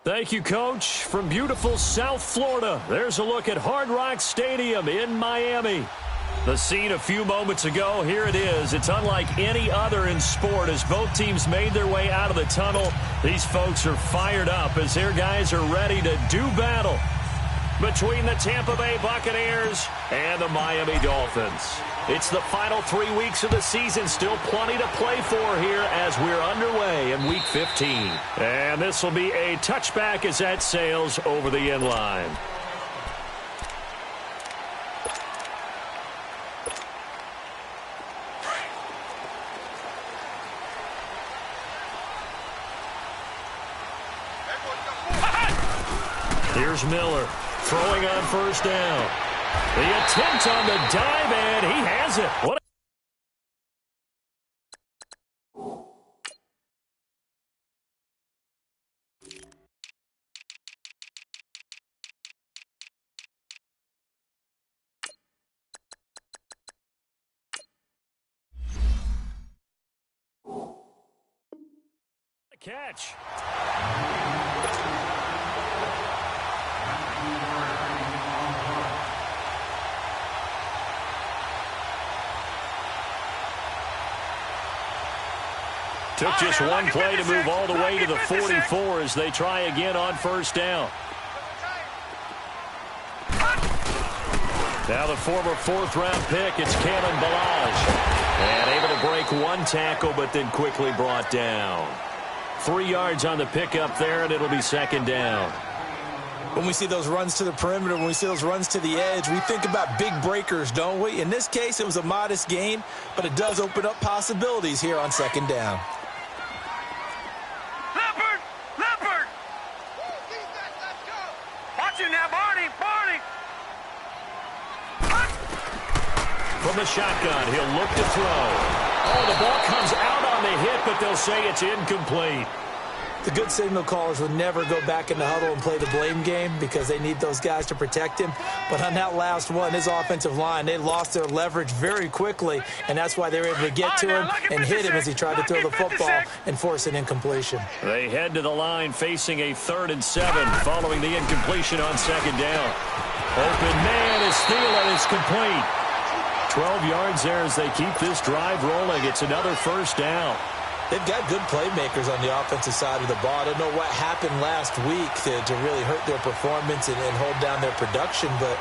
Thank you, Coach. From beautiful South Florida, there's a look at Hard Rock Stadium in Miami. The scene a few moments ago, here it is. It's unlike any other in sport as both teams made their way out of the tunnel. These folks are fired up as their guys are ready to do battle between the Tampa Bay Buccaneers and the Miami Dolphins. It's the final 3 weeks of the season. Still plenty to play for here as we're underway in Week 15. And this will be a touchback as that sails over the end line. Here's Miller throwing on first down. The attempt on the dive, and he has it. What a catch. Took just one play to move all the way to the 44 as they try again on first down. Now the former fourth-round pick, it's Kalen Ballage. And able to break one tackle, but then quickly brought down. 3 yards on the pickup there, and it'll be second down. When we see those runs to the perimeter, when we see those runs to the edge, we think about big breakers, don't we? In this case, it was a modest gain, but it does open up possibilities here on second down. From the shotgun, he'll look to throw. Oh, the ball comes out on the hit, but they'll say it's incomplete. The good signal callers would never go back in the huddle and play the blame game because they need those guys to protect him. But on that last one, his offensive line, they lost their leverage very quickly, and that's why they were able to get to him and hit him as he tried to throw the football and force an incompletion. They head to the line facing a 3rd and 7 following the incompletion on second down. Open man is Thielen is complete. 12 yards there as they keep this drive rolling. It's another first down. They've got good playmakers on the offensive side of the ball. I don't know what happened last week to really hurt their performance and hold down their production, but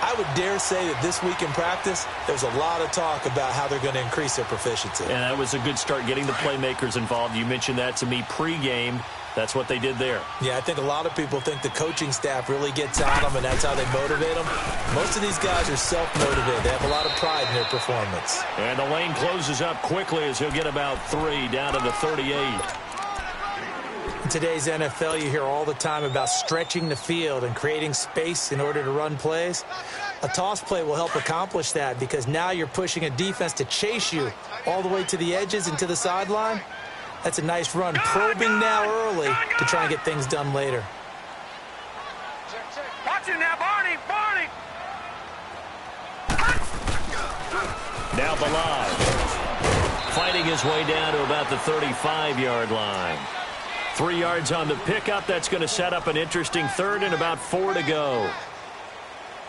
I would dare say that this week in practice, there's a lot of talk about how they're going to increase their proficiency. And that was a good start getting the playmakers involved. You mentioned that to me pregame. That's what they did there. Yeah, I think a lot of people think the coaching staff really gets on them, and that's how they motivate them. Most of these guys are self-motivated. They have a lot of pride in their performance. And the lane closes up quickly as he'll get about 3 down to the 38. In today's NFL, you hear all the time about stretching the field and creating space in order to run plays. A toss play will help accomplish that because now you're pushing a defense to chase you all the way to the edges and to the sideline. That's a nice run, probing now early to try and get things done later. Watch it now, Barney! Now Ballage fighting his way down to about the 35-yard line. 3 yards on the pickup. That's going to set up an interesting 3rd and about 4 to go.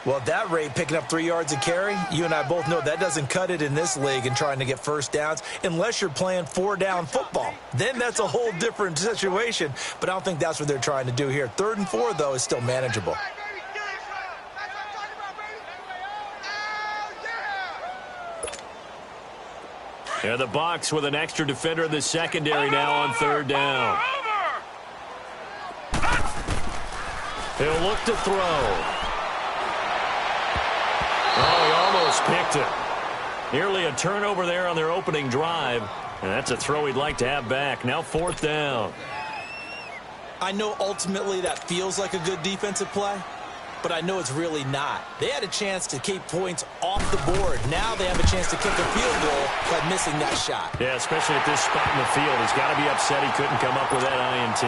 Well, at that rate, picking up 3 yards a carry, you and I both know that doesn't cut it in this league and trying to get first downs unless you're playing 4-down football. Then that's a whole different situation, but I don't think that's what they're trying to do here. 3rd and 4, though, is still manageable. Yeah, the Bucs with an extra defender in the secondary now on 3rd down. He'll look to throw. Oh, he almost picked it. Nearly a turnover there on their opening drive. And that's a throw he'd like to have back. Now 4th down. I know ultimately that feels like a good defensive play, but I know it's really not. They had a chance to keep points off the board. Now they have a chance to kick a field goal by missing that shot. Yeah, especially at this spot in the field. He's got to be upset he couldn't come up with that INT.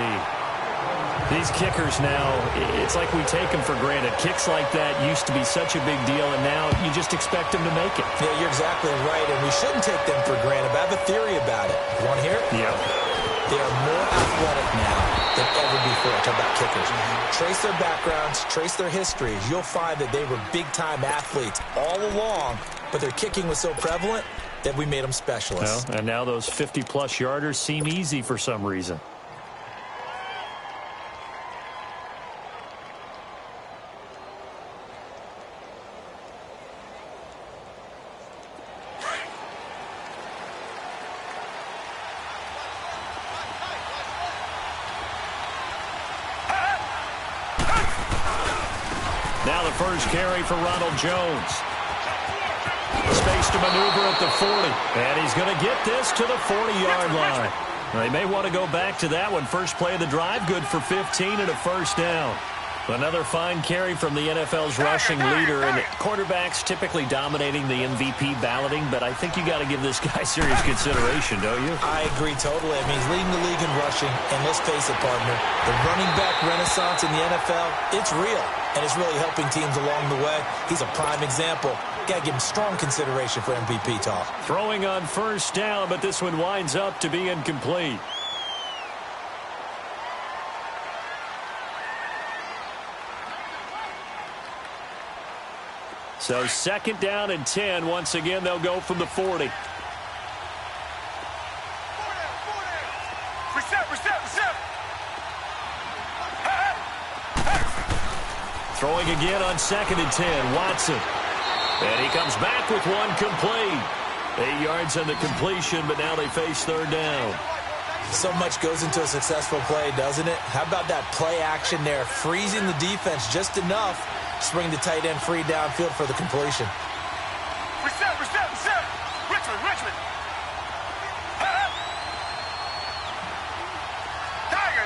These kickers now, it's like we take them for granted. Kicks like that used to be such a big deal, and now you just expect them to make it. Yeah, you're exactly right, and we shouldn't take them for granted, but I have a theory about it. You want to hear it? Yeah. They are more athletic now than ever before. Talk about kickers. Trace their backgrounds, trace their histories. You'll find that they were big-time athletes all along, but their kicking was so prevalent that we made them specialists. Well, and now those 50-plus yarders seem easy for some reason. Now the first carry for Ronald Jones. Space to maneuver at the 40. And he's going to get this to the 40-yard line. They may want to go back to that one. First play of the drive, good for 15 and a first down. Another fine carry from the NFL's rushing leader. And quarterbacks typically dominating the MVP balloting, but I think you got to give this guy serious consideration, don't you? I agree totally. I mean, he's leading the league in rushing. And let's face it, partner, the running back renaissance in the NFL, it's real. And it's really helping teams along the way. He's a prime example. Got to give him strong consideration for MVP talk. Throwing on first down, but this one winds up to be incomplete. So second down and 10. Once again, they'll go from the 40. Reset. Throwing again on second and 10. Watson. And he comes back with one complete. 8 yards on the completion, but now they face third down. So much goes into a successful play, doesn't it? How about that play action there? Freezing the defense just enough to bring the tight end free downfield for the completion. Reset. Richmond. Tiger.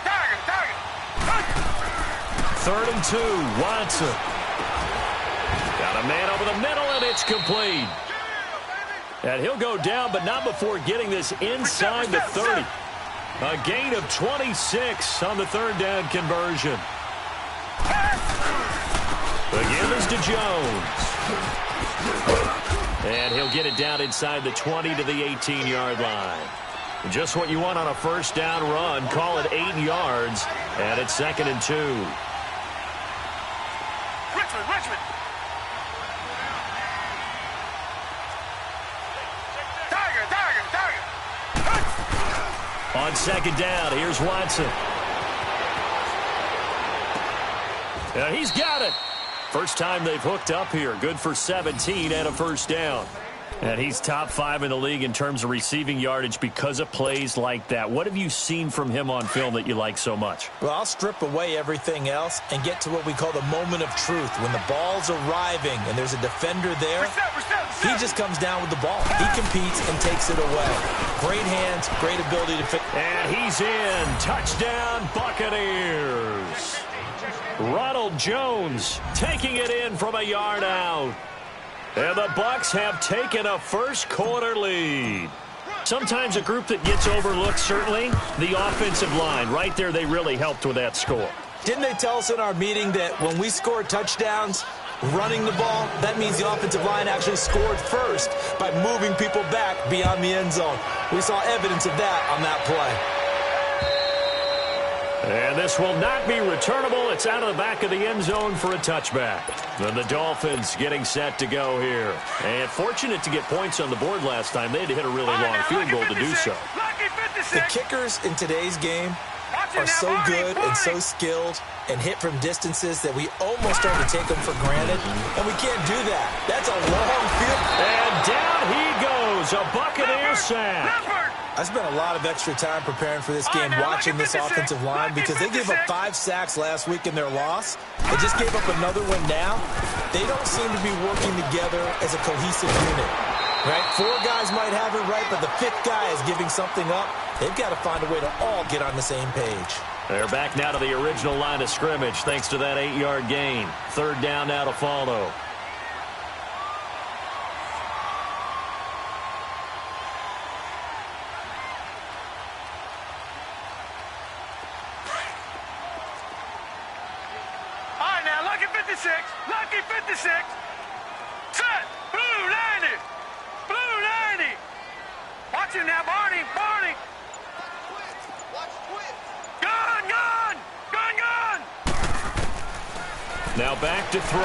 Third and 2. Watson. Got a man over the middle, and it's complete. And he'll go down, but not before getting this inside the 30. A gain of 26 on the third down conversion. The give is to Jones. And he'll get it down inside the 20 to the 18-yard line. Just what you want on a first down run. Call it 8 yards, and it's second and 2. Richmond. Tiger. On second down, here's Watson. And he's got it. First time they've hooked up here. Good for 17 and a first down. And he's top 5 in the league in terms of receiving yardage because of plays like that. What have you seen from him on film that you like so much? Well, I'll strip away everything else and get to what we call the moment of truth. When the ball's arriving and there's a defender there, he just comes down with the ball. He competes and takes it away. Great hands, great ability to fix. And he's in. Touchdown, Buccaneers. Ronald Jones taking it in from a yard out. And the Bucs have taken a first quarter lead. Sometimes a group that gets overlooked, certainly, the offensive line. Right there, they really helped with that score. Didn't they tell us in our meeting that when we score touchdowns running the ball, that means the offensive line actually scored first by moving people back beyond the end zone? We saw evidence of that on that play. And this will not be returnable. It's out of the back of the end zone for a touchback. Then the Dolphins getting set to go here. And fortunate to get points on the board last time. They had to hit a really long field goal to do so. The kickers in today's game are so good and so skilled and hit from distances that we almost start to take them for granted. And we can't do that. That's a long field. And down he goes. A Buccaneer sack. I spent a lot of extra time preparing for this game, watching this offensive line, because they gave up 5 sacks last week in their loss. They just gave up another one now. They don't seem to be working together as a cohesive unit. Right? 4 guys might have it right, but the 5th guy is giving something up. They've got to find a way to all get on the same page. They're back now to the original line of scrimmage thanks to that 8-yard gain. Third down now to follow. Lucky 56. Set. Blue 90. Blue 90. Watch him now, Barney. Now back to throw.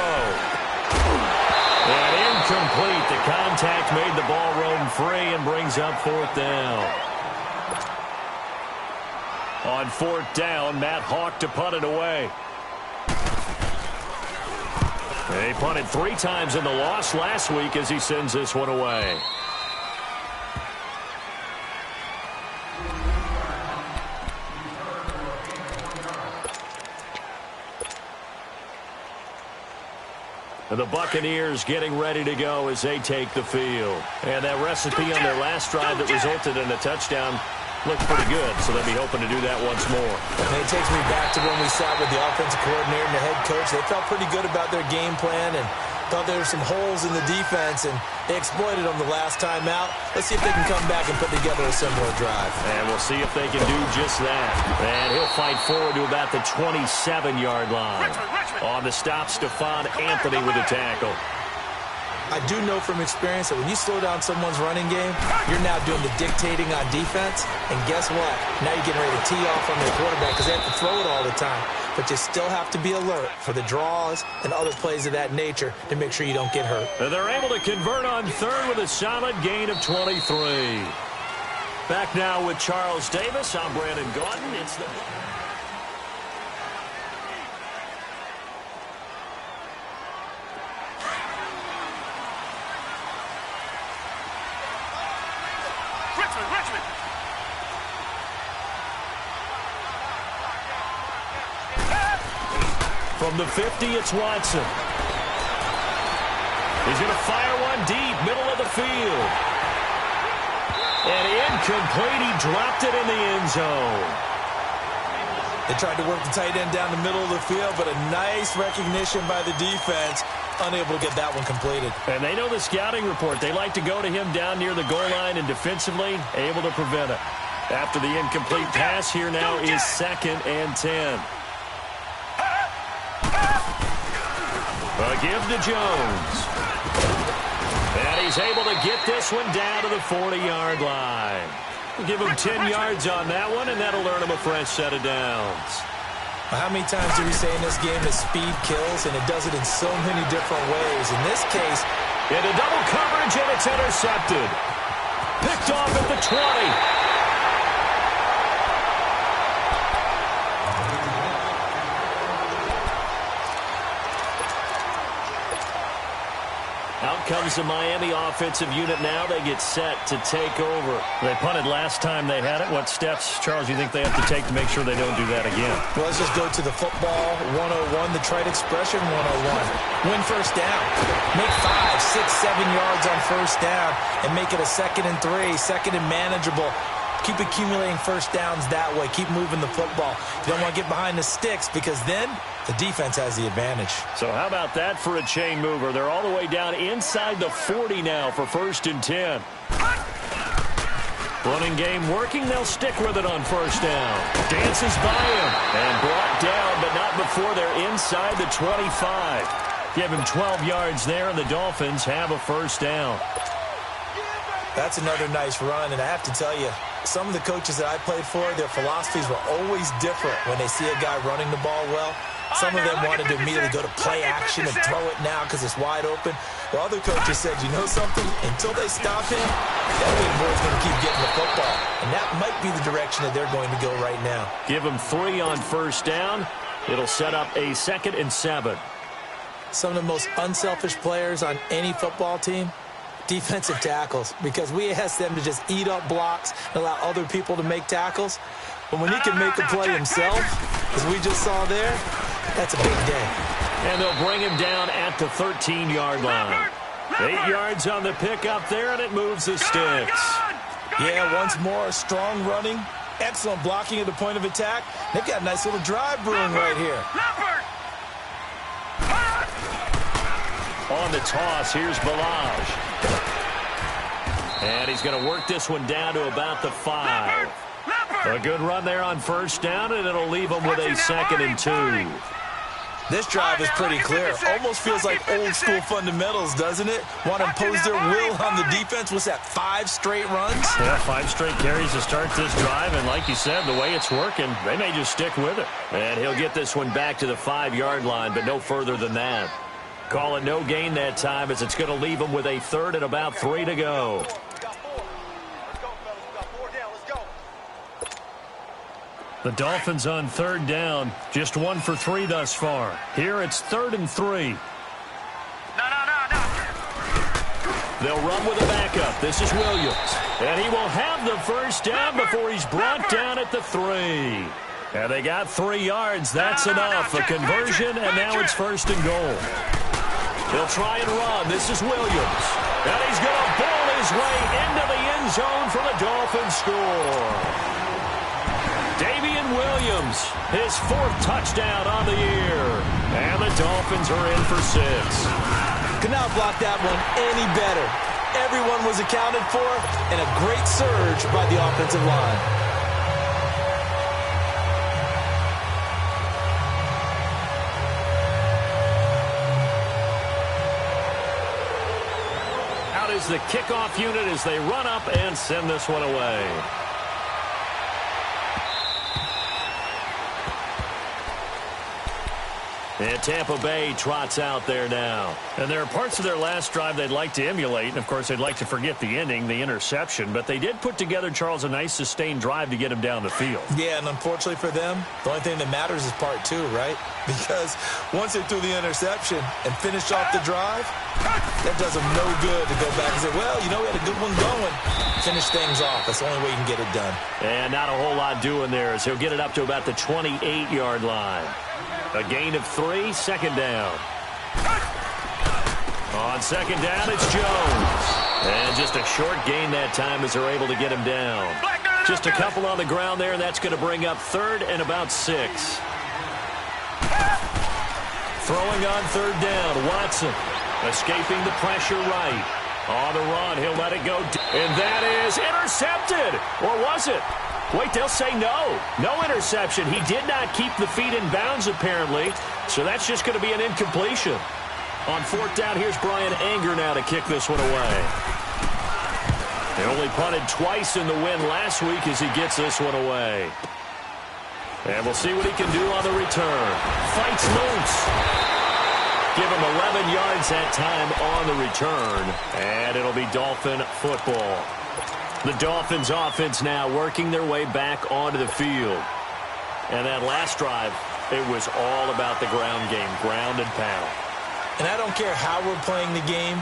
And incomplete. The contact made the ball roam free and brings up fourth down. On fourth down, Matt Hawk to punt it away. He punted 3 times in the loss last week as he sends this one away. The Buccaneers getting ready to go as they take the field. And that recipe on their last drive that resulted in a touchdown looked pretty good, so they'll be hoping to do that once more. And it takes me back to when we sat with the offensive coordinator and the head coach. They felt pretty good about their game plan and thought there were some holes in the defense, and they exploited them the last time out. Let's see if they can come back and put together a similar drive. And we'll see if they can do just that. And he'll fight forward to about the 27-yard line. On the stop, Stephon Anthony with a tackle. I do know from experience that when you slow down someone's running game, you're now doing the dictating on defense. And guess what? Now you're getting ready to tee off on the quarterback because they have to throw it all the time. But you still have to be alert for the draws and other plays of that nature to make sure you don't get hurt. And they're able to convert on third with a solid gain of 23. Back now with Charles Davis. I'm Brandon Gaudin. It's the... Richmond. From the 50, it's Watson. He's going to fire one deep, middle of the field. And incomplete. He dropped it in the end zone. They tried to work the tight end down the middle of the field, but a nice recognition by the defense. Unable to get that one completed. And they know the scouting report. They like to go to him down near the goal line, and defensively able to prevent it. After the incomplete pass, here now is 2nd and 10. A give to Jones. And he's able to get this one down to the 40-yard line. We'll give him 10 yards on that one, and that'll earn him a fresh set of downs. How many times do we say in this game that speed kills, and it does it in so many different ways? In this case, into double coverage, and it's intercepted. Picked off at the 20. Out comes the Miami offensive unit now. They get set to take over. They punted last time they had it. What steps, Charles, you think they have to take to make sure they don't do that again? Well, let's just go to the football 101, the trite expression 101. Win first down. Make 5, 6, 7 yards on first down and make it a 2nd and 3, 2nd and manageable. Keep accumulating first downs that way. Keep moving the football. You don't want to get behind the sticks because then the defense has the advantage. So how about that for a chain mover? They're all the way down inside the 40 now for 1st and 10. Running game working. They'll stick with it on first down. Dances by him and brought down, but not before they're inside the 25. Give him 12 yards there, and the Dolphins have a first down. That's another nice run, and I have to tell you, some of the coaches that I played for, their philosophies were always different when they see a guy running the ball well. Some of them wanted to immediately go to play action and throw it now because it's wide open. Well, other coaches said, you know something? Until they stop him, that big boy's going to keep getting the football. And that might be the direction that they're going to go right now. Give him 3 on first down. It'll set up a 2nd and 7. Some of the most unselfish players on any football team, defensive tackles, because we ask them to just eat up blocks and allow other people to make tackles. But when he can make a play himself, as we just saw there, that's a big day. And they'll bring him down at the 13-yard line. 8 yards on the pickup there, and it moves the sticks. Yeah, once more, strong running, excellent blocking at the point of attack. They've got a nice little drive brewing right here. On the toss, here's Balaj. And he's going to work this one down to about the 5. A good run there on first down, and it'll leave him with a 2nd and 2. This drive is pretty clear. Almost feels like old school fundamentals, doesn't it? Want to impose their will on the defense. What's that, 5 straight runs? Yeah, 5 straight carries to start this drive, and like you said, the way it's working, they may just stick with it. And he'll get this one back to the 5-yard line, but no further than that. Call it no gain that time, as it's going to leave them with a 3rd and about 3 to go. The Dolphins on 3rd down, just 1 for 3 thus far. Here it's 3rd and 3. No. They'll run with a backup. This is Williams. And he will have the first down before he's brought down at the 3. And they got 3 yards. That's enough. A conversion, and now it's 1st and goal. He'll try and run. This is Williams. And he's going to ball his way into the end zone for the Dolphins score. Williams, his 4th touchdown on the year. And the Dolphins are in for 6. Could not block that one any better. Everyone was accounted for, and a great surge by the offensive line. Out is the kickoff unit as they run up and send this one away. And Tampa Bay trots out there now. And there are parts of their last drive they'd like to emulate. And, of course, they'd like to forget the ending, the interception. But they did put together, Charles, a nice sustained drive to get him down the field. Yeah, and unfortunately for them, the only thing that matters is part 2, right? Because once they threw the interception and finished off the drive, that does them no good to go back and say, well, you know, we had a good one going. Finish things off. That's the only way you can get it done. And not a whole lot doing there as he'll get it up to about the 28-yard line. A gain of 3, 2nd down. On 2nd down, it's Jones. And just a short gain that time as they're able to get him down. Just a couple on the ground there, and that's going to bring up 3rd and about 6. Throwing on 3rd down, Watson. Escaping the pressure right. On the run, he'll let it go. And that is intercepted. Or was it? Wait, they'll say no. No interception. He did not keep the feet in bounds, apparently. So that's just going to be an incompletion. On 4th down, here's Brian Anger now to kick this one away. They only punted twice in the win last week as he gets this one away. And we'll see what he can do on the return. Fights loose. Give him 11 yards that time on the return. And it'll be Dolphin football. The Dolphins offense now working their way back onto the field. And that last drive, it was all about the ground game, ground and pound. And I don't care how we're playing the game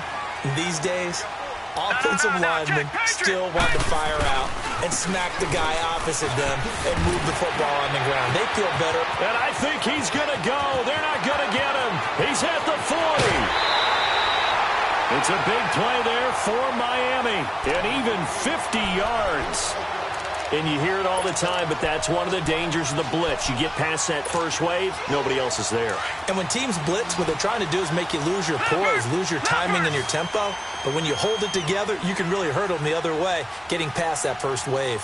these days, offensive linemen still want to fire out and smack the guy opposite them and move the football on the ground. They feel better. And I think he's going to go. They're not going to get him. He's at the 40. It's a big play there for Miami, and even 50 yards. And you hear it all the time, but that's one of the dangers of the blitz. You get past that first wave, nobody else is there. And when teams blitz, what they're trying to do is make you lose your poise, lose your timing and your tempo. But when you hold it together, you can really hurt them the other way, getting past that first wave.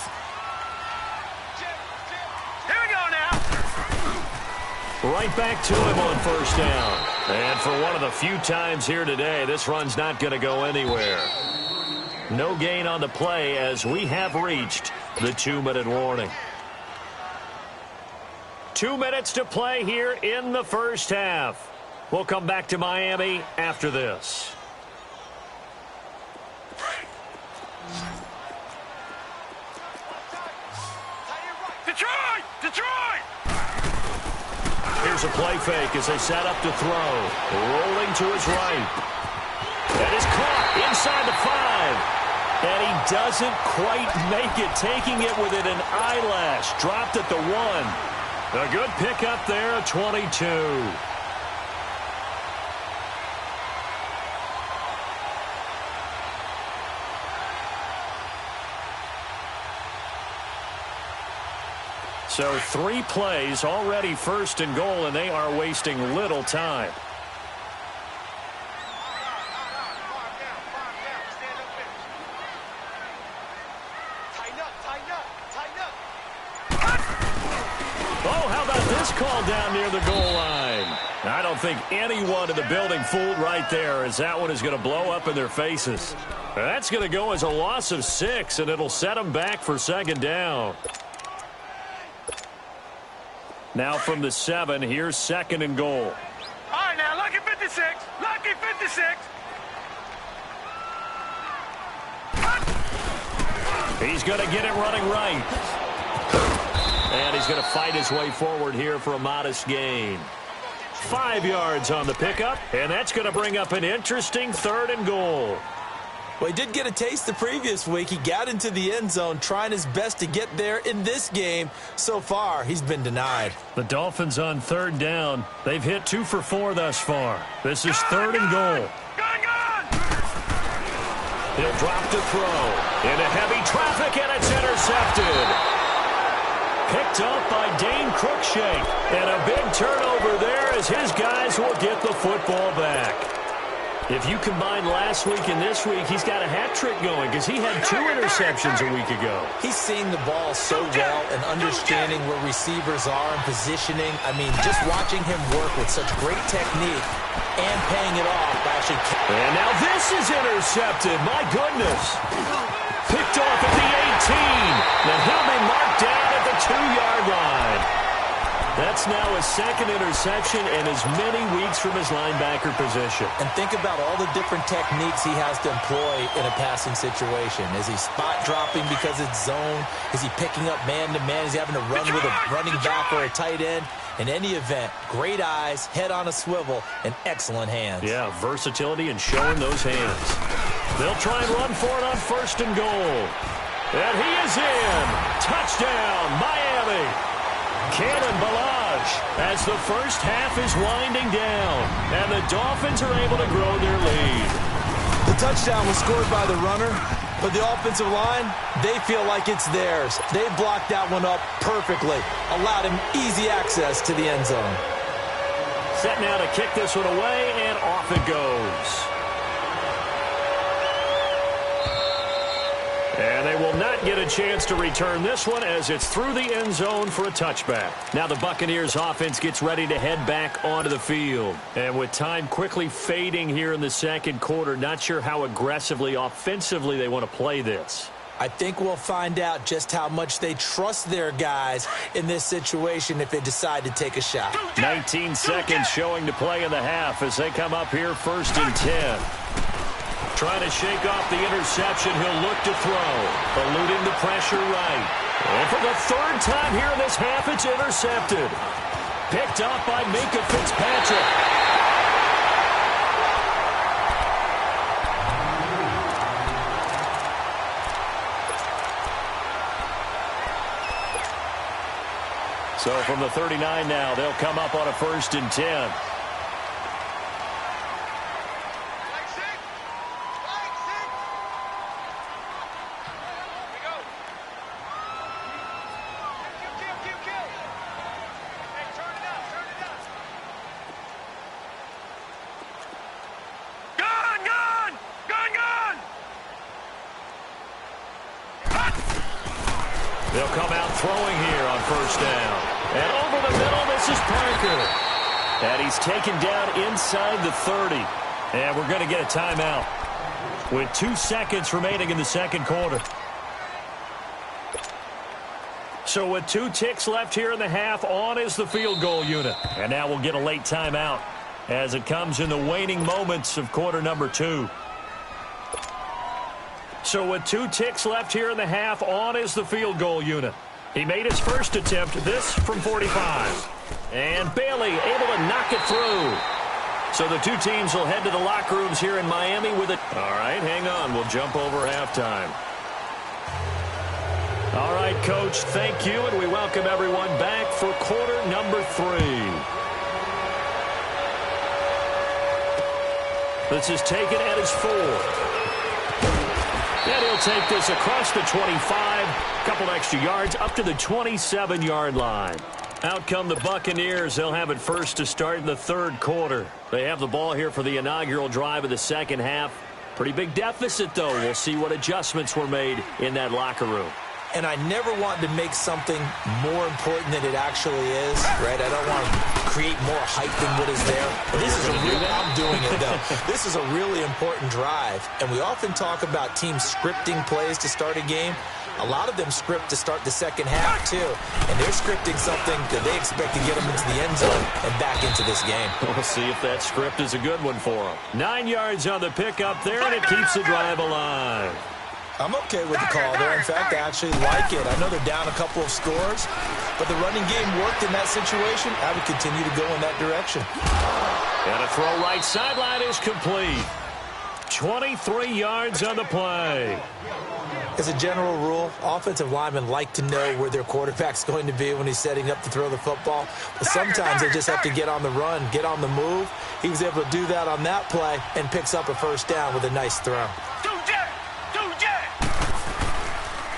Here we go now. Right back to him on 1st down. And for one of the few times here today, this run's not going to go anywhere. No gain on the play as we have reached the 2-minute warning. 2 minutes to play here in the first half. We'll come back to Miami after this. Detroit! Detroit! Here's a play fake as they set up to throw. Rolling to his right. That is caught inside the 5. And he doesn't quite make it, taking it within an eyelash. Dropped at the 1. A good pickup there, a 22. So 3 plays, already 1st and goal, and they are wasting little time. Oh, how about this call down near the goal line? I don't think anyone in the building fooled right there, as that one is going to blow up in their faces. That's going to go as a loss of 6, and it'll set them back for second down. Now from the 7, here's second and goal. All right, now, lucky 56. Lucky 56. He's going to get it running right. And he's going to fight his way forward here for a modest gain. 5 yards on the pickup, and that's going to bring up an interesting third and goal. Well, he did get a taste the previous week. He got into the end zone trying his best to get there in this game. So far, he's been denied. The Dolphins on third down. They've hit 2 for 4 thus far. This is third and goal. He'll drop to throw. Into heavy traffic, and it's intercepted. Picked up by Dane Cruikshank. And a big turnover there as his guys will get the football back. If you combine last week and this week, he's got a hat trick going because he had 2 interceptions a week ago. He's seeing the ball so well and understanding where receivers are and positioning. I mean, just watching him work with such great technique and paying it off. And now this is intercepted. My goodness. Picked off at the 18. Then he'll be marked down at the 2-yard line. That's now his second interception and as many weeks from his linebacker position. And think about all the different techniques he has to employ in a passing situation. Is he spot dropping because it's zone? Is he picking up man-to-man? Is he having to run with a running back or a tight end? In any event, great eyes, head on a swivel, and excellent hands. Yeah, versatility and showing those hands. They'll try and run for it on first and goal. And he is in. Touchdown, Miami. Kalen Ballage as the first half is winding down. And the Dolphins are able to grow their lead. The touchdown was scored by the runner, but the offensive line, they feel like it's theirs. They blocked that one up perfectly, allowed him easy access to the end zone. Set now to kick this one away, and off it goes. And they will not get a chance to return this one as it's through the end zone for a touchback. Now the Buccaneers offense gets ready to head back onto the field. And with time quickly fading here in the second quarter, not sure how aggressively, offensively they want to play this. I think we'll find out just how much they trust their guys in this situation if they decide to take a shot. 19 seconds showing to play in the half as they come up here first and 10. Trying to shake off the interception. He'll look to throw. Eluding the pressure right. And for the third time here in this half, it's intercepted. Picked up by Minkah Fitzpatrick. So from the 39 now, they'll come up on a first and 10. They'll come out throwing here on first down. And over the middle, this is Parker. And he's taken down inside the 30. And we're going to get a timeout with 2 seconds remaining in the second quarter. So with 2 ticks left here in the half, on is the field goal unit. And now we'll get a late timeout as it comes in the waning moments of quarter number 2. So with 2 ticks left here in the half, on is the field goal unit. He made his first attempt, this from 45. And Bailey able to knock it through. So the 2 teams will head to the locker rooms here in Miami with it. All right, hang on. We'll jump over halftime. All right, Coach, thank you, and we welcome everyone back for quarter number 3. This is taken at his 4. And he'll take this across the 25, a couple extra yards, up to the 27-yard line. Out come the Buccaneers. They'll have it first to start in the third quarter. They have the ball here for the inaugural drive of the second half. Pretty big deficit, though. We'll see what adjustments were made in that locker room. And I never want to make something more important than it actually is, right? I don't want to create more hype than what is there. I'm doing it, though. This is a really important drive, and we often talk about teams scripting plays to start a game. A lot of them script to start the second half, too, and they're scripting something that they expect to get them into the end zone and back into this game. We'll see if that script is a good one for them. 9 yards on the pickup there, and it keeps the drive alive. I'm okay with the call there. In fact, I actually like it. I know they're down a couple of scores, but the running game worked in that situation. I would continue to go in that direction. And a throw right sideline is complete. 23 yards on the play. As a general rule, offensive linemen like to know where their quarterback's going to be when he's setting up to throw the football. But sometimes they just have to get on the run, get on the move. He was able to do that on that play and picks up a first down with a nice throw.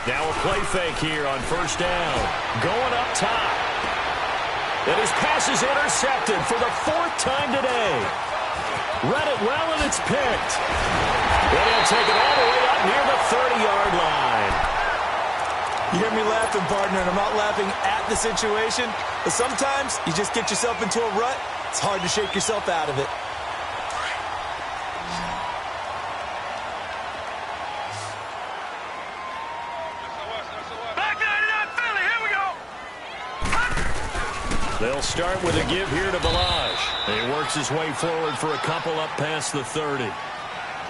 Now a play fake here on first down. Going up top. And his pass is intercepted for the 4th time today. Read it well, and it's picked. And he'll take it all the way up near the 30-yard line. You hear me laughing, partner, and I'm not laughing at the situation, but sometimes you just get yourself into a rut. It's hard to shake yourself out of it. They'll start with a give here to Balaj. He works his way forward for a couple up past the 30.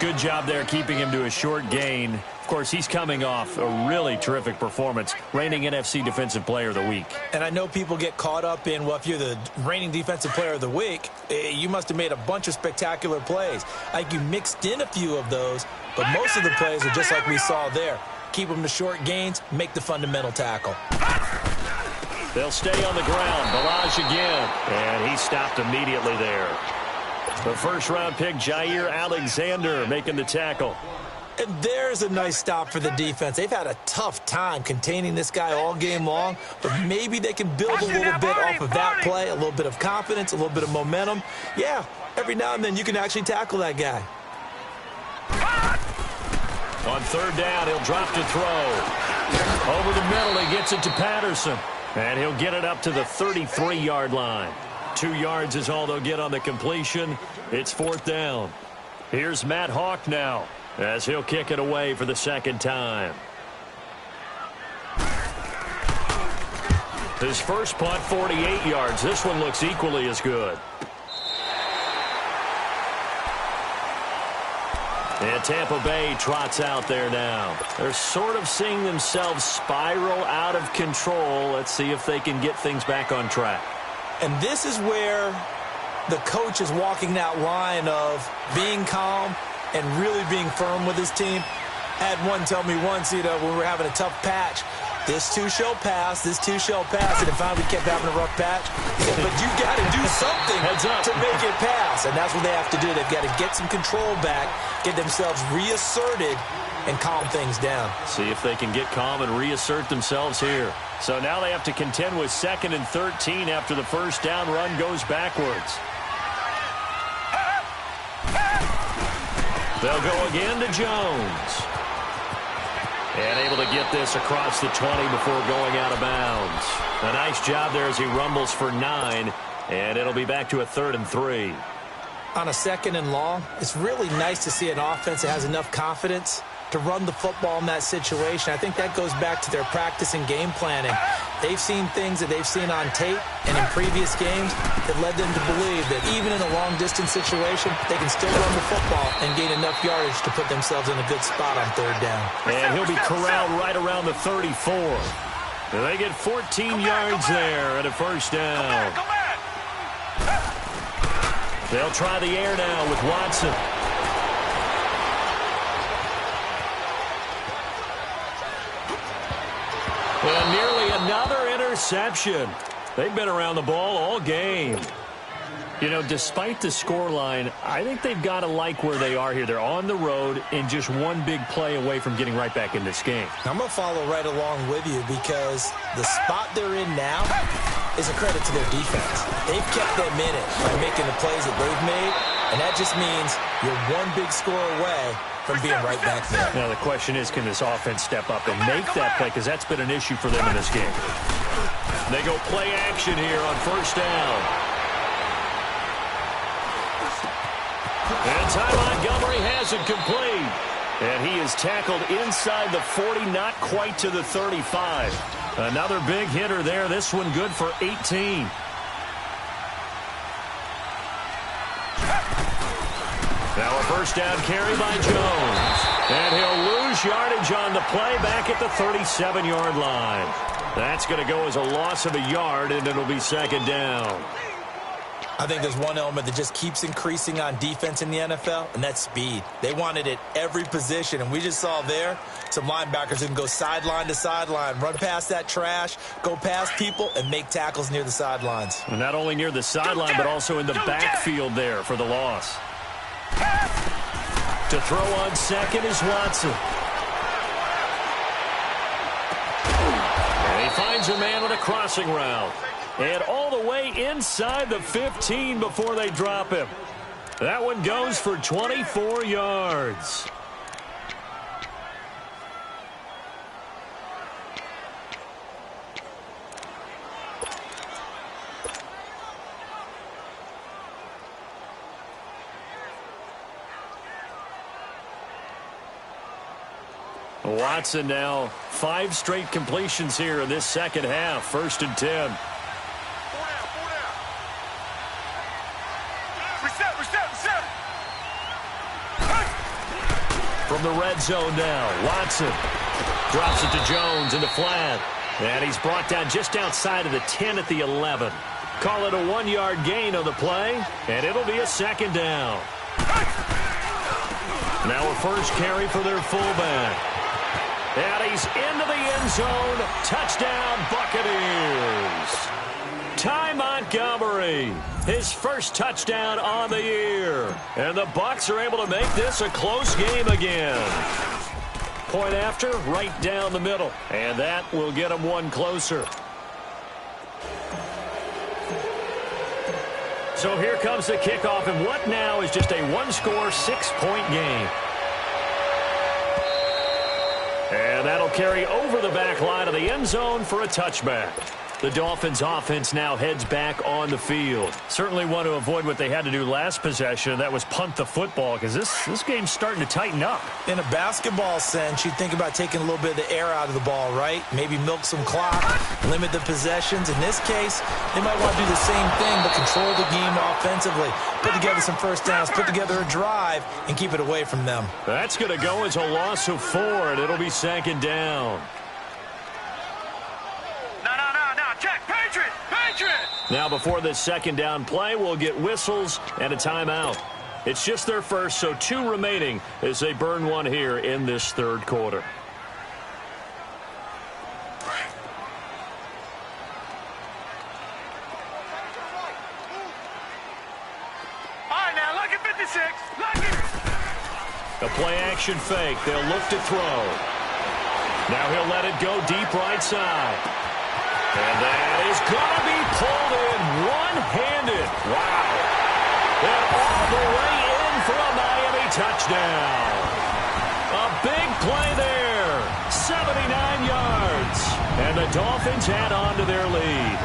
Good job there keeping him to a short gain. Of course, he's coming off a really terrific performance, reigning NFC Defensive Player of the Week. And I know people get caught up in, well, if you're the reigning Defensive Player of the Week, you must have made a bunch of spectacular plays. Like you mixed in a few of those, but most of the plays are just like we saw there. Keep them to short gains, make the fundamental tackle. They'll stay on the ground. Balaj again. And he stopped immediately there. The first-round pick, Jair Alexander, making the tackle. And there's a nice stop for the defense. They've had a tough time containing this guy all game long, but maybe they can build a little bit off of that play, a little bit of confidence, a little bit of momentum. Yeah, every now and then you can actually tackle that guy. On third down, he'll drop to throw. Over the middle, he gets it to Patterson. And he'll get it up to the 33-yard line. 2 yards is all they'll get on the completion. It's 4th down. Here's Matt Hawk now, as he'll kick it away for the 2nd time. His first punt, 48 yards. This one looks equally as good. And Tampa Bay trots out there now. They're sort of seeing themselves spiral out of control. Let's see if they can get things back on track. And this is where the coach is walking that line of being calm and really being firm with his team. I had one tell me once, when we were having a tough patch, this too shall pass, this too shall pass, and it finally kept having a rough patch. He said, but you got to do something to make it pass, and that's what they have to do. They've got to get some control back, get themselves reasserted, and calm things down. See if they can get calm and reassert themselves here. So now they have to contend with 2nd and 13 after the first down run goes backwards. They'll go again to Jones. And able to get this across the 20 before going out of bounds. A nice job there as he rumbles for 9. And it'll be back to a 3rd and 3. On a 2nd and long, it's really nice to see an offense that has enough confidence to run the football in that situation. I think that goes back to their practice and game planning. They've seen things that they've seen on tape and in previous games that led them to believe that even in a long-distance situation, they can still run the football and gain enough yardage to put themselves in a good spot on 3rd down. And he'll be corralled right around the 34. They get 14 yards there at a first down. They'll try the air now with Watson. And nearly another interception. They've been around the ball all game. Despite the scoreline, I think they've got to like where they are here. They're on the road and just one big play away from getting right back in this game. I'm going to follow right along with you because the spot they're in now is a credit to their defense. They've kept them in it by making the plays that they've made, and that just means you're one big score away from being right back there. Now the question is, can this offense step up and make that play? Because that's been an issue for them in this game. They go play action here on first down. And Ty Montgomery has it complete. And he is tackled inside the 40, not quite to the 35. Another big hitter there. This one good for 18. Now a first down carry by Jones. And he'll lose yardage on the play back at the 37-yard line. That's going to go as a loss of a yard, and it'll be second down. I think there's one element that just keeps increasing on defense in the NFL, and that's speed. They want it at every position, and we just saw there some linebackers who can go sideline to sideline, run past that trash, go past people, and make tackles near the sidelines. And not only near the sideline, but also in the backfield there for the loss. To throw on second is Watson. And he finds a man on a crossing route. And all the way inside the 15 before they drop him. That one goes for 24 yards. Watson now 5 straight completions here in this second half. 1st and 10. From the red zone now, Watson drops it to Jones in the flat. And he's brought down just outside of the 10 at the 11. Call it a 1-yard gain on the play, and it'll be a second down. Now a first carry for their fullback. And he's into the end zone. Touchdown, Buccaneers. Ty Montgomery, his first touchdown on the year. And the Bucs are able to make this a close game again. Point after, right down the middle. And that will get them one closer. So here comes the kickoff, and what now is just a 1-score, 6-point game. And that'll carry over the back line of the end zone for a touchback. The Dolphins offense now heads back on the field. Certainly want to avoid what they had to do last possession. That was punt the football, because this game's starting to tighten up. In a basketball sense, you think about taking a little bit of the air out of the ball, right? Maybe milk some clock, limit the possessions. In this case, they might want to do the same thing, but control the game offensively. Put together some first downs, put together a drive, and keep it away from them. That's going to go as a loss of 4, and it'll be second down. Now before this second down play, we'll get whistles and a timeout. It's just their first, so 2 remaining as they burn one here in this third quarter. All right, now, look at 56. Look at. A play-action fake. They'll look to throw. Now he'll let it go deep right side. And that is going to be pulled in one-handed. Wow. And all the way in for a Miami touchdown. A big play there. 79 yards. And the Dolphins add on to their lead.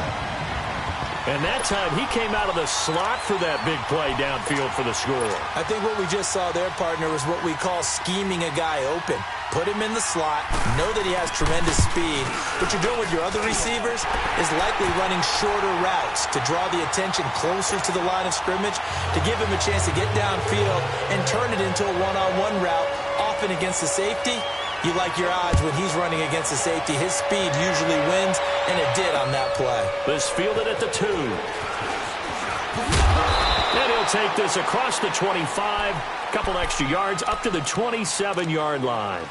And that time, he came out of the slot for that big play downfield for the score. I think what we just saw there, partner, was what we call scheming a guy open. Put him in the slot, know that he has tremendous speed. What you're doing with your other receivers is likely running shorter routes to draw the attention closer to the line of scrimmage, to give him a chance to get downfield and turn it into a one-on-one route, often against the safety. You like your odds when he's running against the safety. His speed usually wins, and it did on that play. This fielded at the 2. And he'll take this across the 25. Couple extra yards up to the 27-yard line.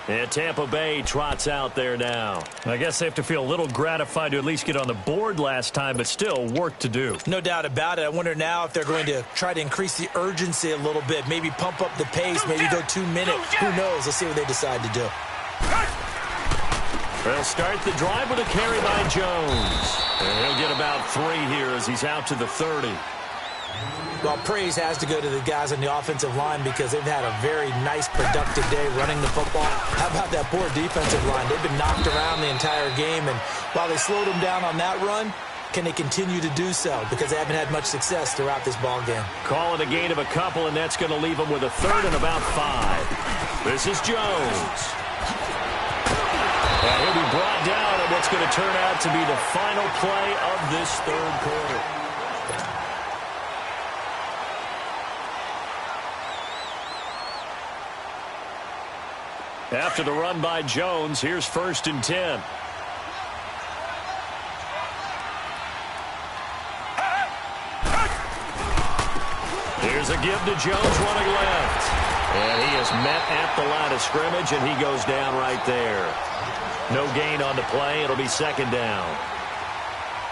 And Tampa Bay trots out there now. I guess they have to feel a little gratified to at least get on the board last time, but still work to do. No doubt about it. I wonder now if they're going to try to increase the urgency a little bit, maybe pump up the pace, maybe go 2 minutes. Who knows? Let's see what they decide to do. They'll start the drive with a carry by Jones. And he'll get about 3 here as he's out to the 30. Well, praise has to go to the guys on the offensive line because they've had a very nice, productive day running the football. How about that poor defensive line? They've been knocked around the entire game, and while they slowed them down on that run, can they continue to do so? Because they haven't had much success throughout this ball game. Call it a gain of a couple, and that's going to leave them with a third and about 5. This is Jones. And he'll be brought down in what's going to turn out to be the final play of this third quarter. After the run by Jones, here's 1st and 10. Here's a give to Jones running left. And he is met at the line of scrimmage, and he goes down right there. No gain on the play. It'll be 2nd down.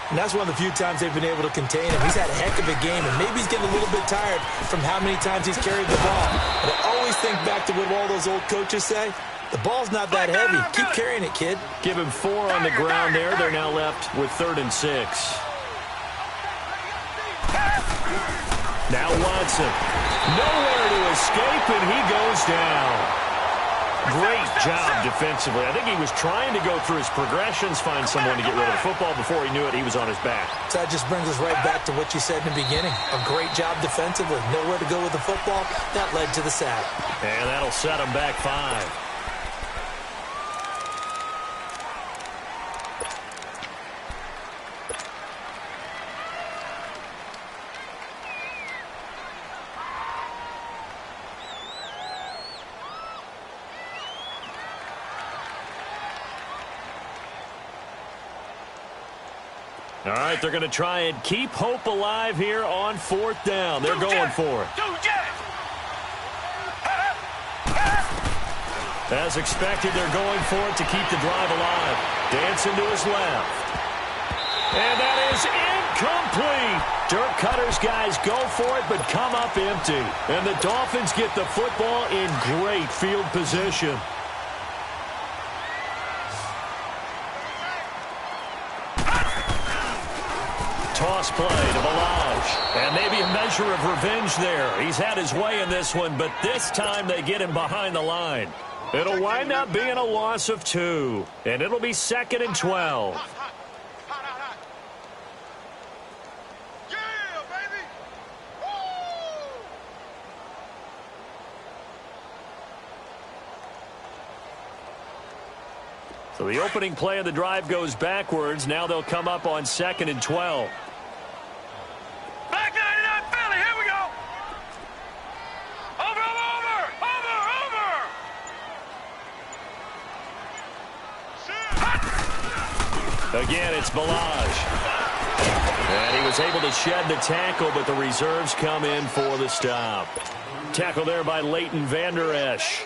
And that's one of the few times they've been able to contain him. He's had a heck of a game, and maybe he's getting a little bit tired from how many times he's carried the ball. But I always think back to what all those old coaches say. The ball's not that heavy. Keep carrying it, kid. Give him 4 on the ground there. They're now left with 3rd and 6. Now Watson. Nowhere to escape, and he goes down. Great job defensively. I think he was trying to go through his progressions, find someone to get rid of the football. Before he knew it, he was on his back. So that just brings us right back to what you said in the beginning. A great job defensively. Nowhere to go with the football. That led to the sack. And that'll set him back 5. All right, they're going to try and keep hope alive here on 4th down. They're going for it. As expected, they're going for it to keep the drive alive. Dancing to his left. And that is incomplete. Dirk Cutter's guys go for it, but come up empty. And the Dolphins get the football in great field position. Toss play to Balaj. And maybe a measure of revenge there. He's had his way in this one, but this time they get him behind the line. It'll wind up being a loss of 2. And it'll be 2nd and 12. Yeah, baby! So the opening play of the drive goes backwards. Now they'll come up on 2nd and 12. Back 99 Philly, here we go! Over! Again, it's Balaj. And he was able to shed the tackle, but the reserves come in for the stop. Tackle there by Leighton Vander Esch.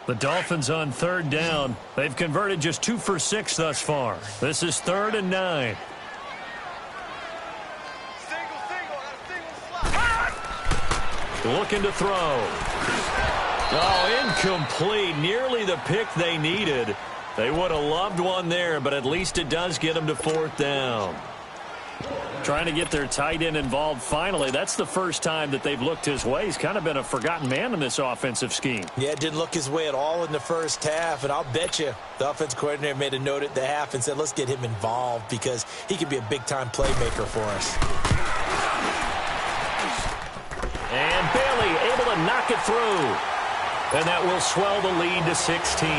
The Dolphins on 3rd down. They've converted just 2 for 6 thus far. This is 3rd and 9. Looking to throw. Oh, incomplete. Nearly the pick they needed. They would have loved one there, but at least it does get them to 4th down. Trying to get their tight end involved finally. That's the first time that they've looked his way. He's kind of been a forgotten man in this offensive scheme. Yeah, it didn't look his way at all in the first half, and I'll bet you the offense coordinator made a note at the half and said, let's get him involved because he could be a big-time playmaker for us. And Bailey able to knock it through. And that will swell the lead to 16.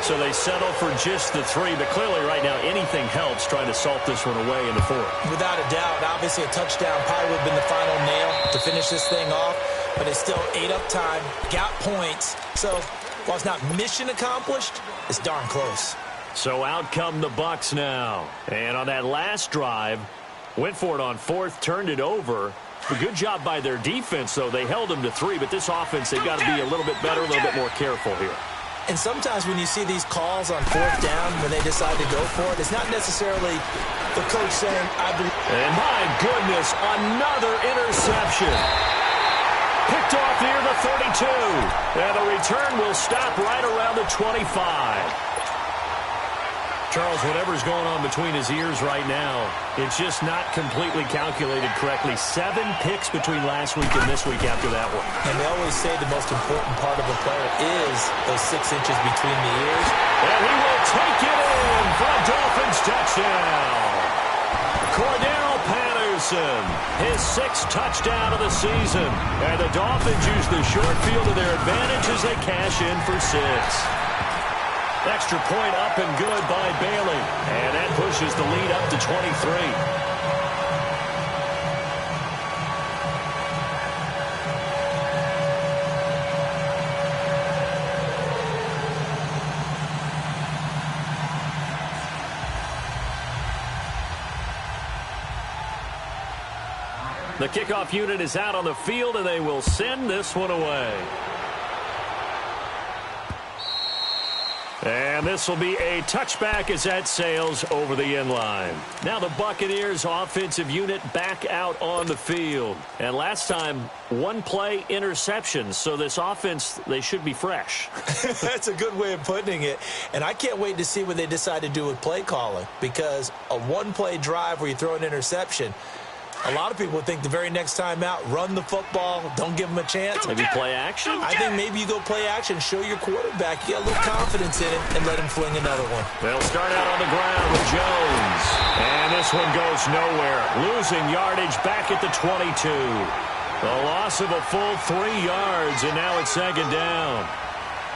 So they settle for just the 3, but clearly right now anything helps trying to salt this one away in the 4th. Without a doubt, obviously a touchdown probably would have been the final nail to finish this thing off, but it's still ate up time, got points. So while it's not mission accomplished, it's darn close. So out come the Bucs now. And on that last drive, went for it on 4th, turned it over. A good job by their defense, though. They held them to 3, but this offense, they've got to be a little bit better, a little bit more careful here. And sometimes when you see these calls on 4th down, when they decide to go for it, it's not necessarily the coach saying, I believe. And my goodness, another interception. Picked off near the 32. And the return will stop right around the 25. Charles, whatever's going on between his ears right now, it's just not completely calculated correctly. 7 picks between last week and this week after that one. And they always say the most important part of a player is those 6 inches between the ears. And he will take it in for a Dolphins touchdown. Cordero Patterson, his 6th touchdown of the season. And the Dolphins use the short field to their advantage as they cash in for 6. Extra point up and good by Bailey. And that pushes the lead up to 23. The kickoff unit is out on the field, and they will send this one away. And this will be a touchback as that sails over the end line. Now the Buccaneers offensive unit back out on the field. And last time, 1 play interception. So this offense, they should be fresh. That's a good way of putting it. And I can't wait to see what they decide to do with play calling. Because a 1-play drive where you throw an interception, a lot of people think the very next time out, run the football, don't give them a chance. Maybe play action? I think maybe you go play action, show your quarterback, get a little confidence in it, and let him fling another one. They'll start out on the ground with Jones. And this one goes nowhere. Losing yardage back at the 22. A loss of a full 3 yards, and now it's 2nd down.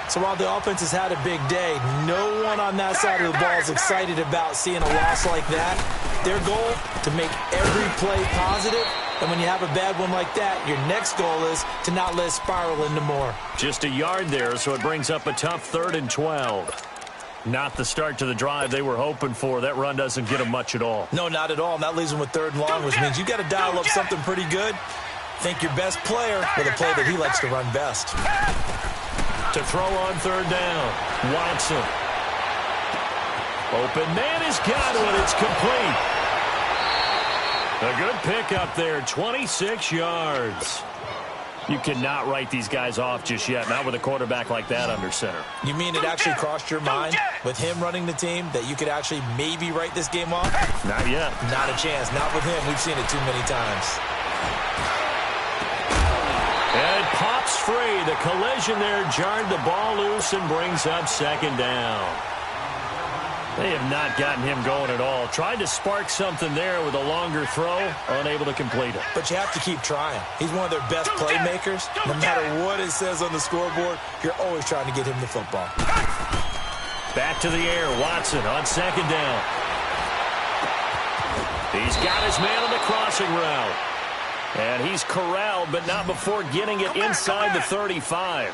So while the offense has had a big day, no one on that side of the ball is excited about seeing a loss like that. Their goal, to make every play positive, and when you have a bad one like that, your next goal is to not let it spiral into more. Just a yard there, so it brings up a tough 3rd and 12. Not the start to the drive they were hoping for. That run doesn't get them much at all. No, not at all. And that leaves them with 3rd and long, which means you got to dial up something pretty good. Think your best player with a play that he likes to run best. To throw on 3rd down, Watson. Open man has got one. It's complete. A good pick up there, 26 yards. You cannot write these guys off just yet, not with a quarterback like that under center. You mean it actually crossed your mind with him running the team that you could actually maybe write this game off? Not yet. Not a chance. Not with him. We've seen it too many times. And it pops free. The collision there jarred the ball loose and brings up 2nd down. They have not gotten him going at all. Tried to spark something there with a longer throw, unable to complete it. But you have to keep trying. He's one of their best playmakers. No matter what it says on the scoreboard, you're always trying to get him the football. Back to the air, Watson on 2nd down. He's got his man on the crossing route. And he's corralled, but not before getting it inside the 35.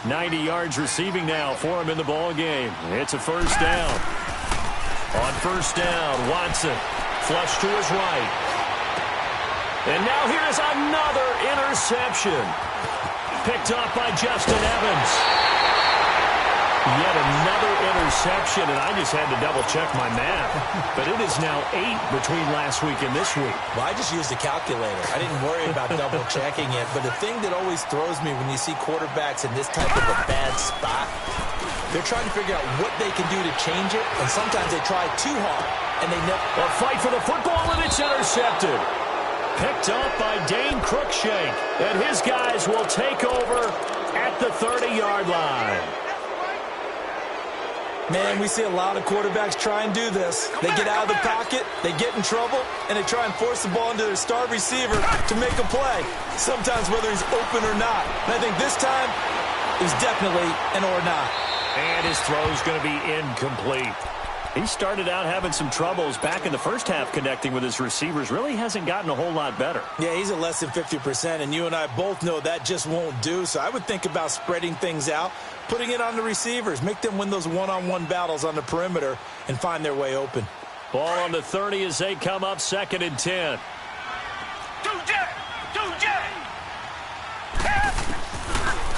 90 yards receiving now for him in the ball game. It's a 1st down. On 1st down, Watson flush to his right. And now here's another interception. Picked off by Justin Evans. Yet another interception, and I just had to double-check my math. But it is now 8 between last week and this week. Well, I just used a calculator. I didn't worry about double-checking it. But the thing that always throws me when you see quarterbacks in this type of a bad spot, they're trying to figure out what they can do to change it, and sometimes they try too hard, and they never... A fight for the football, and it's intercepted. Picked up by Dane Cruikshank, and his guys will take over at the 30-yard line. Man, we see a lot of quarterbacks try and do this. They get out of the pocket, they get in trouble, and they try and force the ball into their star receiver to make a play, sometimes whether he's open or not. And I think this time, it was definitely an or not. And his throw's going to be incomplete. He started out having some troubles back in the first half connecting with his receivers. Really hasn't gotten a whole lot better. Yeah, he's at less than 50%, and you and I both know that just won't do. So I would think about spreading things out, putting it on the receivers, make them win those one-on-one battles on the perimeter and find their way open. Ball on the 30 as they come up 2nd and 10.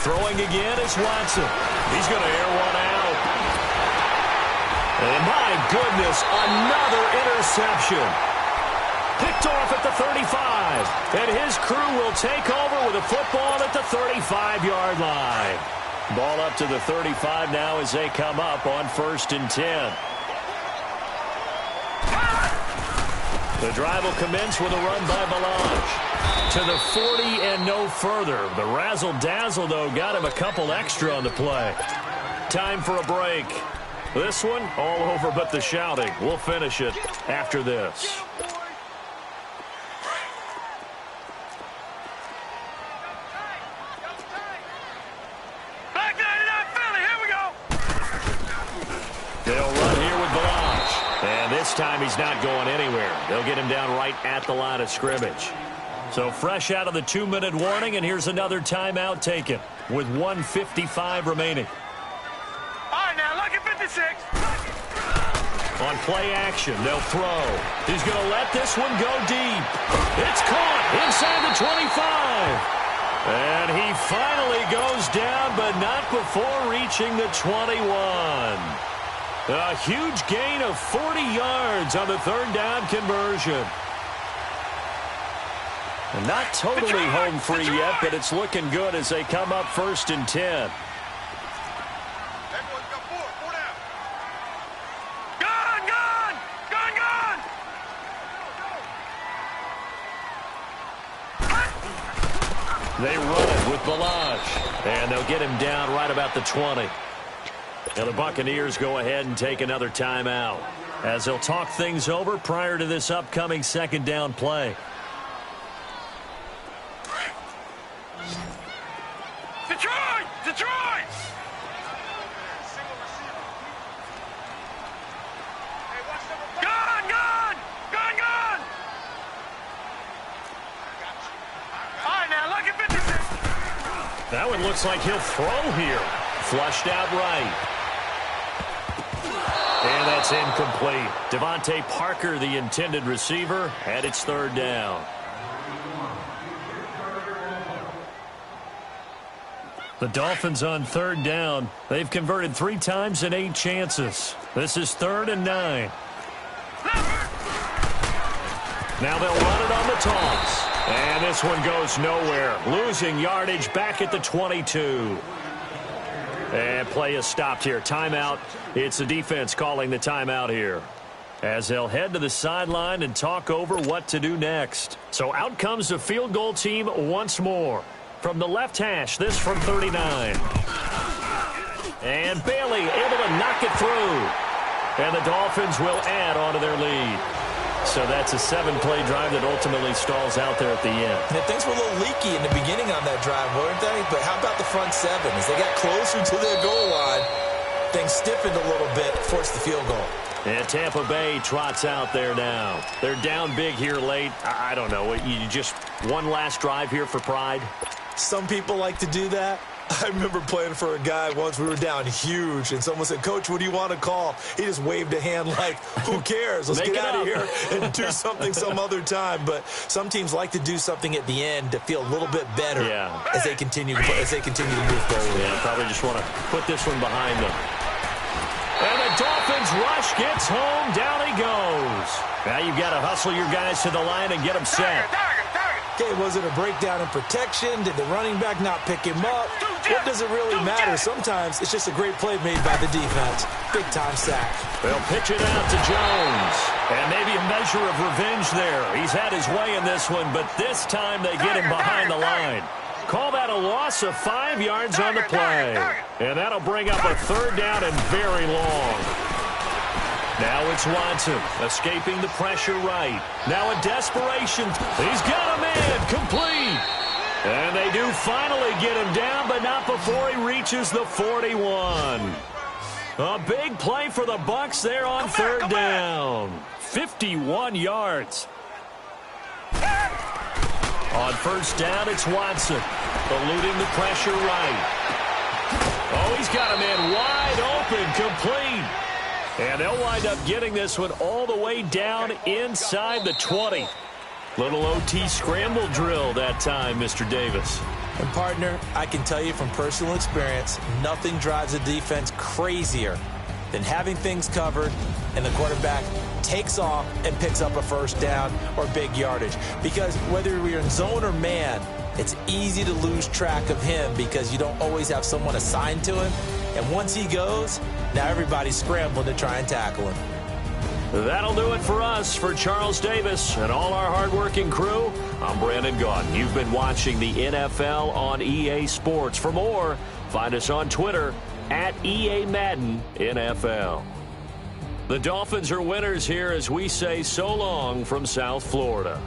Throwing again is Watson. He's going to air one out. And my goodness, another interception. Picked off at the 35. And his crew will take over with a football at the 35-yard line. Ball up to the 35 now as they come up on 1st and 10. The drive will commence with a run by Balaj. To the 40 and no further. The razzle-dazzle, though, got him a couple extra on the play. Time for a break. This one, all over but the shouting. We'll finish it after this. They'll run here with Balaj. And this time he's not going anywhere. They'll get him down right at the line of scrimmage. So fresh out of the 2-minute warning, and here's another timeout taken with 1:55 remaining. All right, now, look at 56. On play action, they'll throw. He's going to let this one go deep. It's caught inside the 25. And he finally goes down, but not before reaching the 21. A huge gain of 40 yards on the third down conversion. And not totally home free yet, but it's looking good as they come up 1st and 10. They run it with Balaj, and they'll get him down right about the 20. And the Buccaneers go ahead and take another timeout as they'll talk things over prior to this upcoming second down play. Detroit! Detroit! Gun! Gun! Gun! Gun! All right, now look at 56. That one looks like he'll throw here. Flushed out right. And that's incomplete. Devontae Parker, the intended receiver, had its third down. The Dolphins on third down. They've converted 3 times in 8 chances. This is 3rd and 9. Now they'll run it on the toss. And this one goes nowhere. Losing yardage back at the 22. And play is stopped here. Timeout. It's the defense calling the timeout here, as they'll head to the sideline and talk over what to do next. So out comes the field goal team once more. From the left hash, this from 39. And Bailey able to knock it through. And the Dolphins will add on to their lead. So that's a 7-play drive that ultimately stalls out there at the end. And things were a little leaky in the beginning on that drive, weren't they? But how about the front 7? As they got closer to their goal line, things stiffened a little bit, forced the field goal. And Tampa Bay trots out there now. They're down big here late. I don't know. You just one last drive here for pride? Some people like to do that. I remember playing for a guy once. We were down huge, and someone said, "Coach, what do you want to call?" He just waved a hand like, who cares? Let's get out of here and do something some other time. But some teams like to do something at the end to feel a little bit better as they continue to move forward. Yeah, probably just want to put this one behind them. And the Dolphins rush gets home. Down he goes. Now you've got to hustle your guys to the line and get them set. Okay, was it a breakdown in protection? Did the running back not pick him up? What does it really matter? Sometimes it's just a great play made by the defense. Big-time sack. They'll pitch it out to Jones. And maybe a measure of revenge there. He's had his way in this one, but this time they get him behind the line. Call that a loss of 5 yards on the play. And that'll bring up a third down and very long. Now it's Watson, escaping the pressure right. Now a desperation. He's got a man, complete. And they do finally get him down, but not before he reaches the 41. A big play for the Bucs there on third down. 51 yards. On first down, it's Watson, eluding the pressure right. Oh, he's got a man wide open, complete. And they'll wind up getting this one all the way down inside the 20. Little OT scramble drill that time, Mr. Davis. And, partner, I can tell you from personal experience, nothing drives a defense crazier than having things covered and the quarterback takes off and picks up a first down or big yardage. Because whether you're in zone or man, it's easy to lose track of him because you don't always have someone assigned to him. And once he goes, now everybody's scrambling to try and tackle him. That'll do it for us. For Charles Davis and all our hardworking crew, I'm Brandon Gaudin. You've been watching the NFL on EA Sports. For more, find us on Twitter at EA Madden NFL. The Dolphins are winners here as we say so long from South Florida.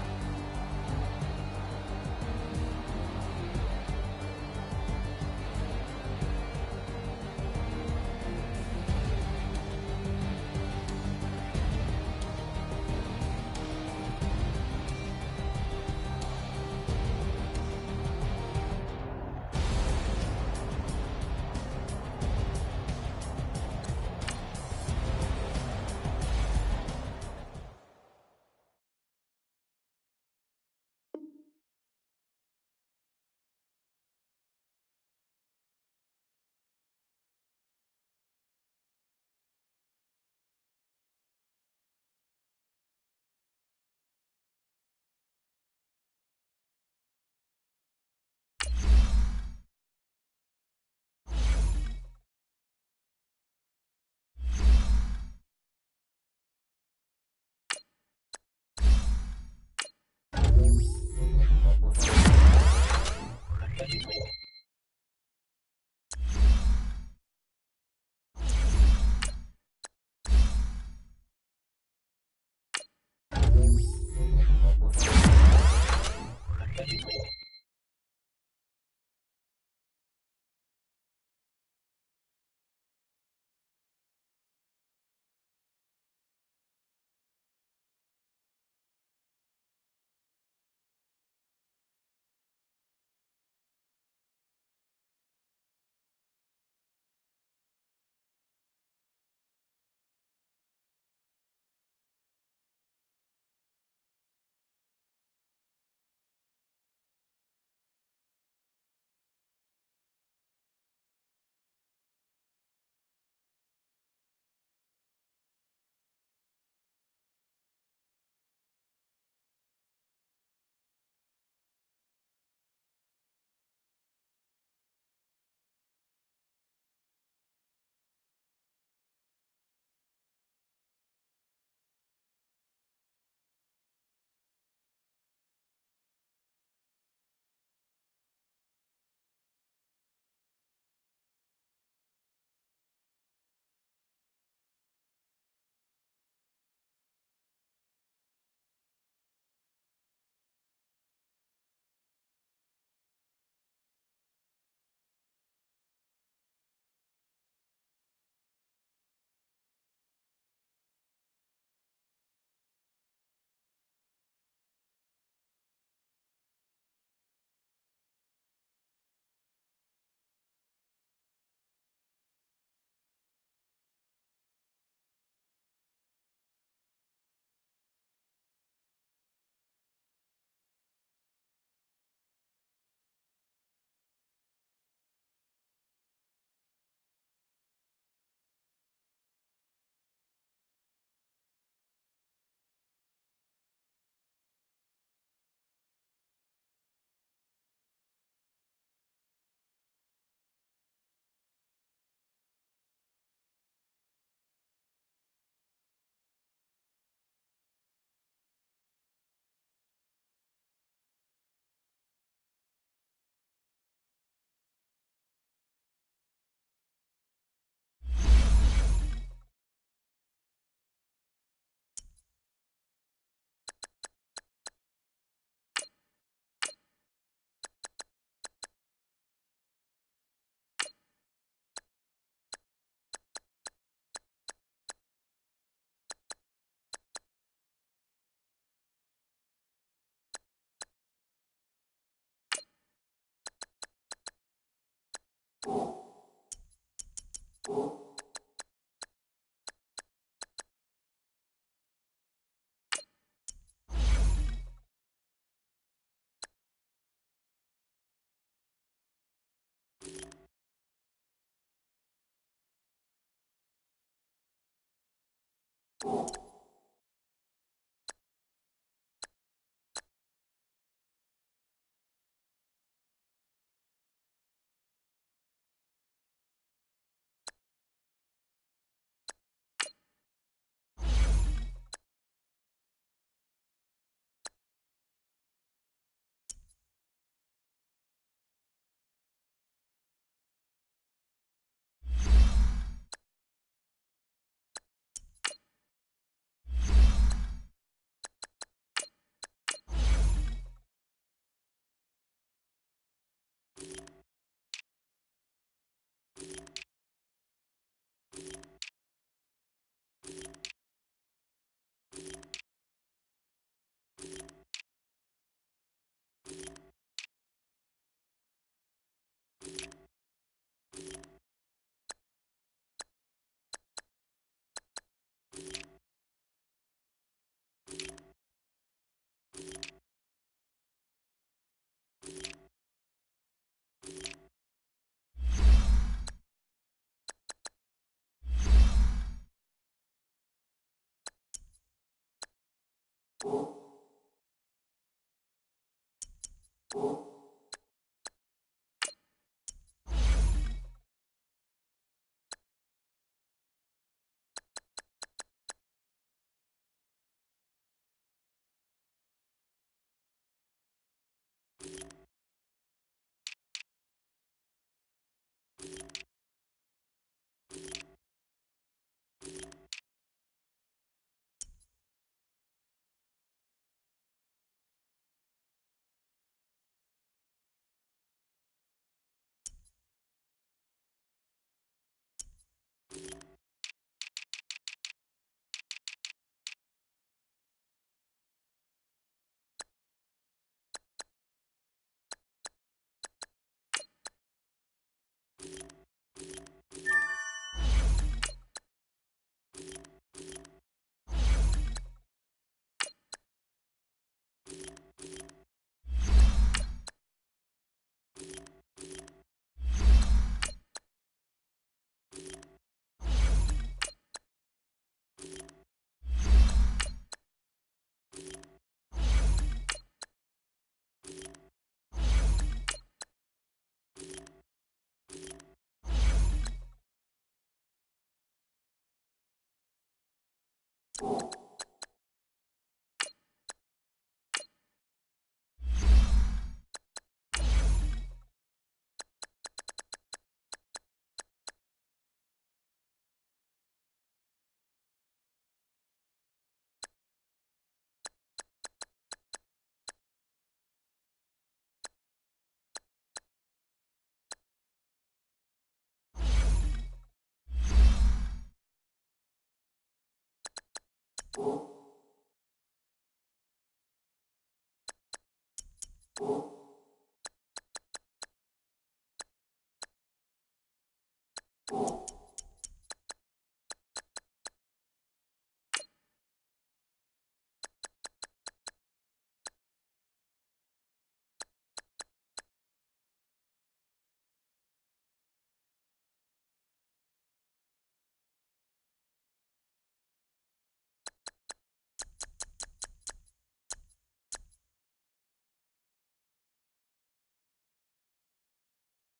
You